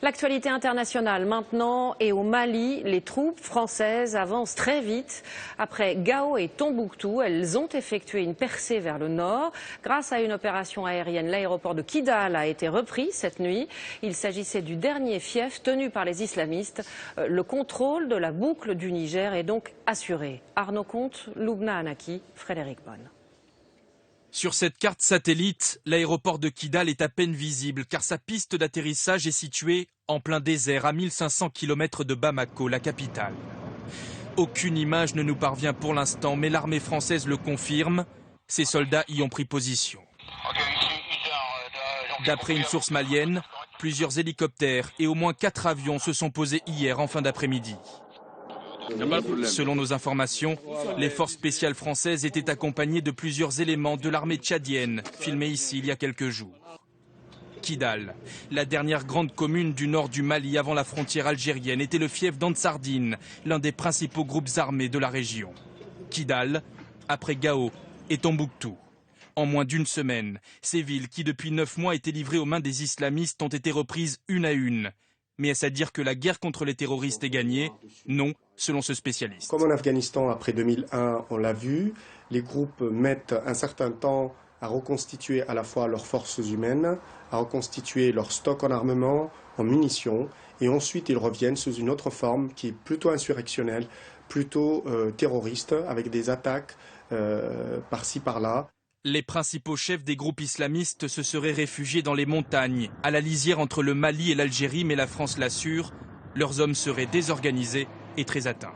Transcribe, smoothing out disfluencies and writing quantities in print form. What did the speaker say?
L'actualité internationale maintenant, et au Mali, les troupes françaises avancent très vite. Après Gao et Tombouctou, elles ont effectué une percée vers le nord. Grâce à une opération aérienne, l'aéroport de Kidal a été repris cette nuit. Il s'agissait du dernier fief tenu par les islamistes. Le contrôle de la boucle du Niger est donc assuré. Arnaud Comte, Loubna Anaki, Frédéric Bonne. Sur cette carte satellite, l'aéroport de Kidal est à peine visible car sa piste d'atterrissage est située en plein désert à 1500 km de Bamako, la capitale. Aucune image ne nous parvient pour l'instant, mais l'armée française le confirme. Ses soldats y ont pris position. D'après une source malienne, plusieurs hélicoptères et au moins 4 avions se sont posés hier en fin d'après-midi. Selon nos informations, les forces spéciales françaises étaient accompagnées de plusieurs éléments de l'armée tchadienne, filmés ici il y a quelques jours. Kidal, la dernière grande commune du nord du Mali avant la frontière algérienne, était le fief d'Ansardine, l'un des principaux groupes armés de la région. Kidal, après Gao et Tombouctou. En moins d'une semaine, ces villes qui depuis 9 mois étaient livrées aux mains des islamistes ont été reprises une à une. Mais est-ce à dire que la guerre contre les terroristes est gagnée? Non, selon ce spécialiste. Comme en Afghanistan après 2001, on l'a vu, les groupes mettent un certain temps à reconstituer à la fois leurs forces humaines, à reconstituer leur stock en armement, en munitions, et ensuite ils reviennent sous une autre forme qui est plutôt insurrectionnelle, plutôt terroriste, avec des attaques par-ci par-là. Les principaux chefs des groupes islamistes se seraient réfugiés dans les montagnes, à la lisière entre le Mali et l'Algérie, mais la France l'assure, leurs hommes seraient désorganisés et très atteints.